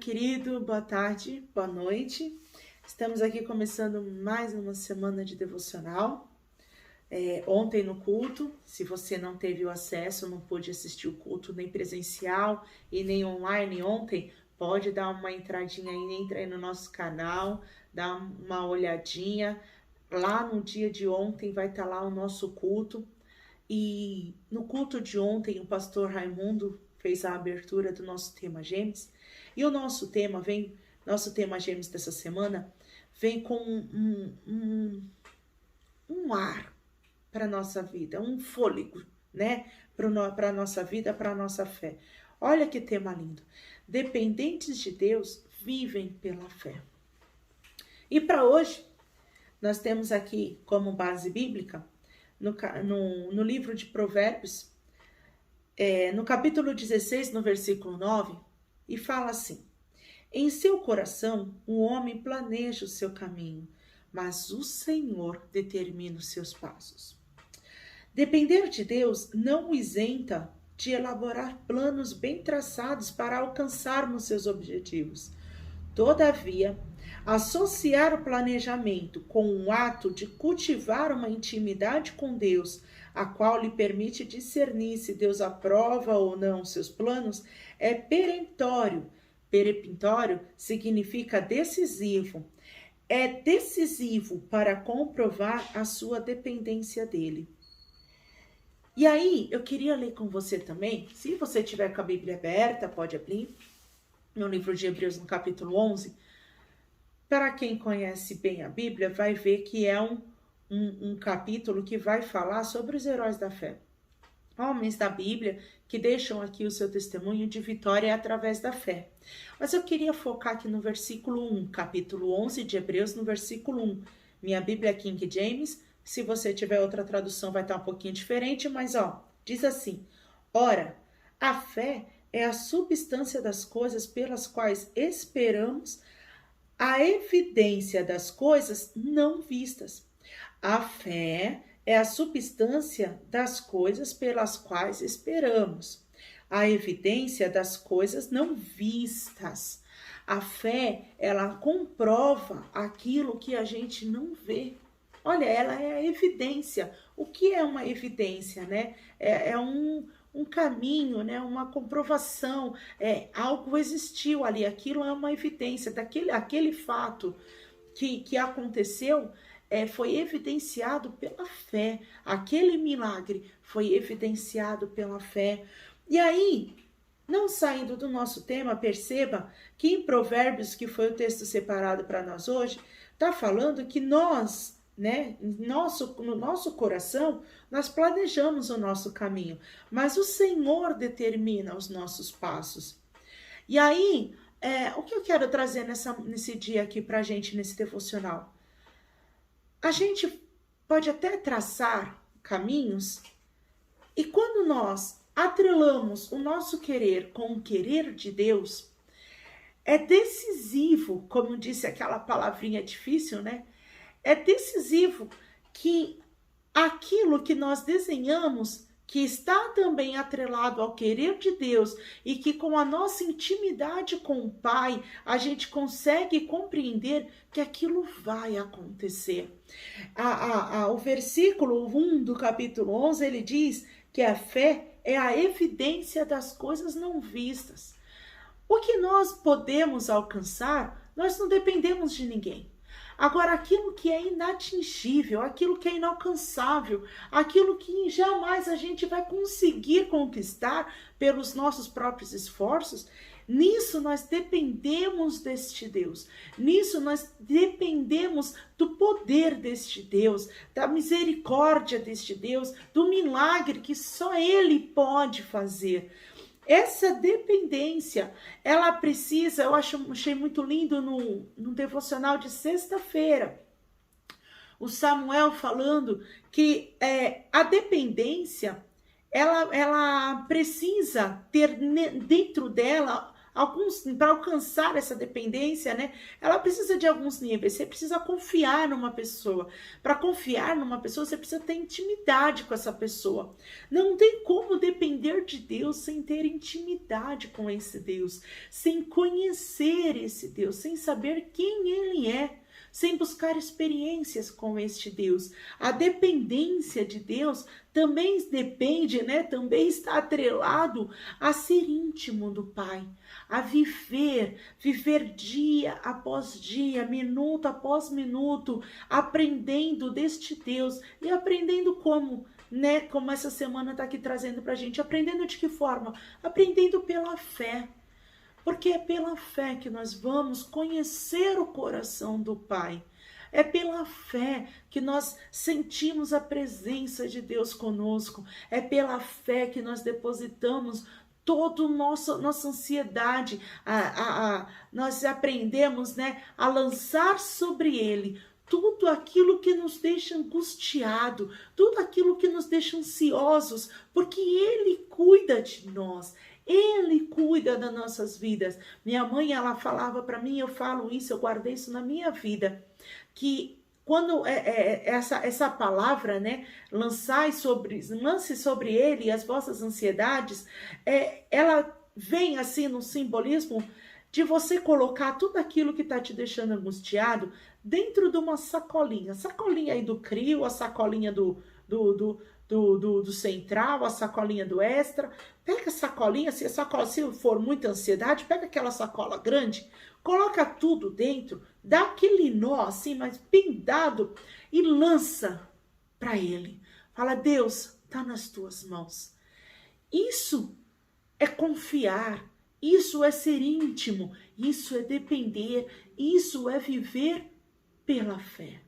querido, boa tarde, boa noite. Estamos aqui começando mais uma semana de devocional. Ontem no culto, se você não teve o acesso, não pôde assistir o culto nem presencial e nem online ontem, pode dar uma entradinha aí, entra aí no nosso canal, dá uma olhadinha. Lá no dia de ontem vai estar lá o nosso culto. E no culto de ontem, o pastor Raimundo fez a abertura do nosso tema Gêmeos. E o nosso tema Gêmeos dessa semana, vem com um ar para a nossa vida, um fôlego, né? Para a nossa vida, para a nossa fé. Olha que tema lindo. Dependentes de Deus vivem pela fé. E para hoje, nós temos aqui como base bíblica, no livro de Provérbios, no capítulo 16, no versículo 9, e fala assim: em seu coração o homem planeja o seu caminho, mas o Senhor determina os seus passos. Depender de Deus não o isenta de elaborar planos bem traçados para alcançarmos seus objetivos. Todavia, associar o planejamento com o ato de cultivar uma intimidade com Deus, a qual lhe permite discernir se Deus aprova ou não seus planos, é peremptório. Peremptório significa decisivo. É decisivo para comprovar a sua dependência dele. E aí, eu queria ler com você também, se você tiver com a Bíblia aberta, pode abrir, no livro de Hebreus, no capítulo 11. Para quem conhece bem a Bíblia, vai ver que é um capítulo que vai falar sobre os heróis da fé. Homens da Bíblia que deixam aqui o seu testemunho de vitória através da fé. Mas eu queria focar aqui no versículo 1, capítulo 11 de Hebreus, no versículo 1. Minha Bíblia é King James, se você tiver outra tradução vai estar um pouquinho diferente, mas diz assim: ora, a fé é a substância das coisas pelas quais esperamos, a evidência das coisas não vistas. A fé é a substância das coisas pelas quais esperamos, a evidência das coisas não vistas. A fé, ela comprova aquilo que a gente não vê. Olha, ela é a evidência. O que é uma evidência, né? É um caminho, né? Uma comprovação. Algo existiu ali, aquilo é uma evidência aquele fato que aconteceu. Foi evidenciado pela fé. Aquele milagre foi evidenciado pela fé. E aí, não saindo do nosso tema, perceba que em Provérbios, que foi o texto separado para nós hoje, está falando que nós, né, no nosso coração, nós planejamos o nosso caminho, mas o Senhor determina os nossos passos. E aí, o que eu quero trazer nesse dia aqui para a gente, nesse devocional? A gente pode até traçar caminhos, e quando nós atrelamos o nosso querer com o querer de Deus, é decisivo, como disse aquela palavrinha difícil, né? É decisivo que aquilo que nós desenhamos, que está também atrelado ao querer de Deus e que com a nossa intimidade com o Pai, a gente consegue compreender que aquilo vai acontecer. O versículo 1 do capítulo 11, ele diz que a fé é a evidência das coisas não vistas. O que nós podemos alcançar, nós não dependemos de ninguém. Agora, aquilo que é inatingível, aquilo que é inalcançável, aquilo que jamais a gente vai conseguir conquistar pelos nossos próprios esforços, nisso nós dependemos deste Deus. Nisso nós dependemos do poder deste Deus, da misericórdia deste Deus, do milagre que só Ele pode fazer. Essa dependência, ela precisa, achei muito lindo no devocional de sexta-feira, o Samuel falando que a dependência, ela precisa ter dentro dela para alcançar essa dependência, né? Ela precisa de alguns níveis. Você precisa confiar numa pessoa. Para confiar numa pessoa, você precisa ter intimidade com essa pessoa. Não tem como depender de Deus sem ter intimidade com esse Deus, sem conhecer esse Deus, sem saber quem Ele é, sem buscar experiências com este Deus. A dependência de Deus também depende, né? Também está atrelado a ser íntimo do Pai, a viver dia após dia, minuto após minuto, aprendendo deste Deus e aprendendo como, né? Como essa semana está aqui trazendo para a gente, aprendendo de que forma? Aprendendo pela fé. Porque é pela fé que nós vamos conhecer o coração do Pai. É pela fé que nós sentimos a presença de Deus conosco. É pela fé que nós depositamos toda a nossa ansiedade. Nós aprendemos, né, a lançar sobre Ele tudo aquilo que nos deixa angustiado, tudo aquilo que nos deixa ansiosos, porque Ele cuida de nós. Ele cuida das nossas vidas. Minha mãe, ela falava para mim, eu falo isso, eu guardei isso na minha vida, que quando essa palavra, né, lance sobre ele as vossas ansiedades, ela vem assim no simbolismo de você colocar tudo aquilo que está te deixando angustiado dentro de uma sacolinha aí do Crio, a sacolinha do Central, a sacolinha do Extra. Pega a sacolinha, se for muita ansiedade, pega aquela sacola grande, coloca tudo dentro, dá aquele nó assim, mas bem dado, e lança para Ele. Fala, Deus, tá nas tuas mãos. Isso é confiar, isso é ser íntimo, isso é depender, isso é viver pela fé.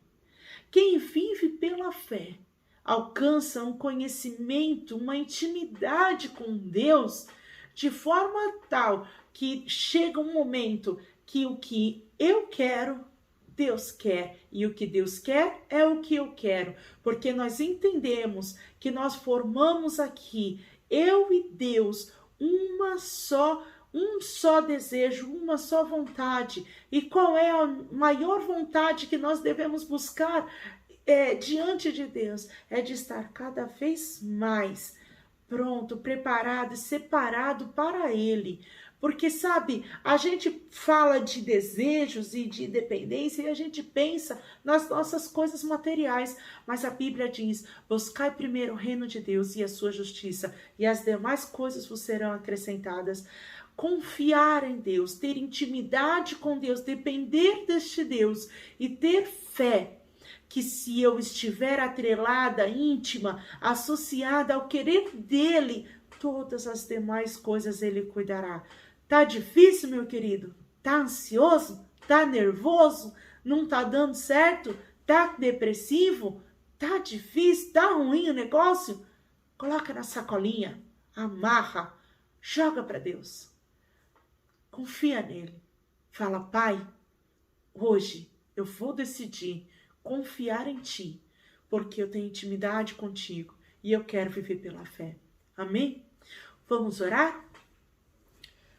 Quem vive pela fé alcança um conhecimento, uma intimidade com Deus, de forma tal que chega um momento que o que eu quero, Deus quer, e o que Deus quer é o que eu quero, porque nós entendemos que nós formamos aqui, eu e Deus, um só desejo, uma só vontade. E qual é a maior vontade que nós devemos buscar diante de Deus? É de estar cada vez mais pronto, preparado e separado para Ele. Porque, sabe, a gente fala de desejos e de dependência e a gente pensa nas nossas coisas materiais. Mas a Bíblia diz, buscai primeiro o reino de Deus e a sua justiça, e as demais coisas vos serão acrescentadas. Confiar em Deus, ter intimidade com Deus, depender deste Deus e ter fé que se eu estiver atrelada, íntima, associada ao querer dele, todas as demais coisas ele cuidará. Tá difícil, meu querido? Tá ansioso? Tá nervoso? Não tá dando certo? Tá depressivo? Tá difícil? Tá ruim o negócio? Coloca na sacolinha, amarra, joga para Deus. Confia nele. Fala, Pai, hoje eu vou decidir confiar em Ti, porque eu tenho intimidade contigo e eu quero viver pela fé. Amém? Vamos orar?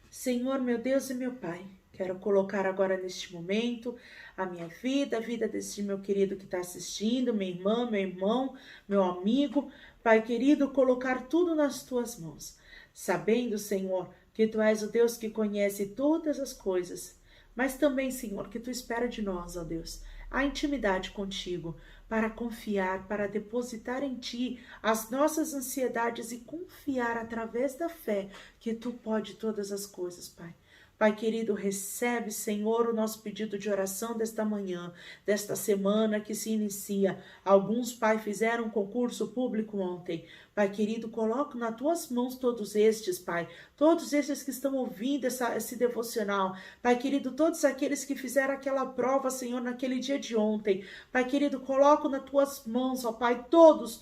Senhor, meu Deus e meu Pai, quero colocar agora neste momento a minha vida, a vida desse meu querido que está assistindo, minha irmã, meu irmão, meu amigo. Pai querido, colocar tudo nas Tuas mãos, sabendo, Senhor, que Tu és o Deus que conhece todas as coisas, mas também, Senhor, que Tu espera de nós, ó Deus, a intimidade contigo, para confiar, para depositar em Ti as nossas ansiedades e confiar através da fé que Tu pode todas as coisas, Pai. Pai querido, recebe, Senhor, o nosso pedido de oração desta manhã, desta semana que se inicia. Alguns, Pai, fizeram um concurso público ontem. Pai querido, coloco nas Tuas mãos todos estes, Pai. Todos estes que estão ouvindo esse devocional. Pai querido, todos aqueles que fizeram aquela prova, Senhor, naquele dia de ontem. Pai querido, coloco nas Tuas mãos, ó Pai, todos,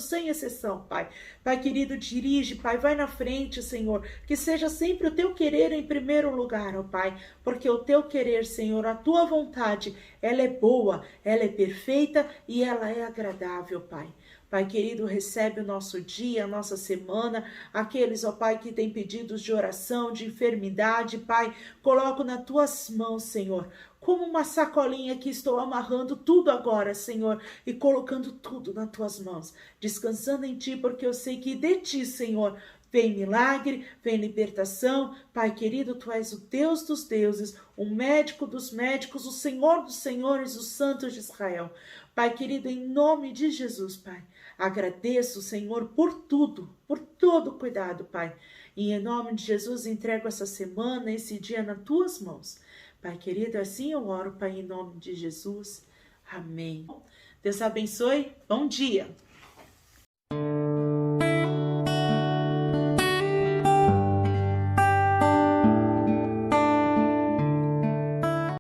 sem exceção, Pai. Pai querido, dirige, Pai, vai na frente, Senhor. Que seja sempre o Teu querer em primeiro lugar, ó Pai. Porque o Teu querer, Senhor, a Tua vontade, ela é boa, ela é perfeita e ela é agradável, Pai. Pai querido, recebe o nosso dia, a nossa semana, aqueles, ó Pai, que têm pedidos de oração, de enfermidade, Pai, coloco nas tuas mãos, Senhor, como uma sacolinha que estou amarrando tudo agora, Senhor, e colocando tudo nas tuas mãos, descansando em ti, porque eu sei que de ti, Senhor, vem milagre, vem libertação. Pai querido, tu és o Deus dos deuses, o médico dos médicos, o Senhor dos senhores, o Santo de Israel. Pai querido, em nome de Jesus, Pai, agradeço, Senhor, por tudo, por todo o cuidado, Pai. E em nome de Jesus, entrego essa semana, esse dia nas tuas mãos. Pai querido, assim eu oro, Pai, em nome de Jesus. Amém. Deus abençoe. Bom dia.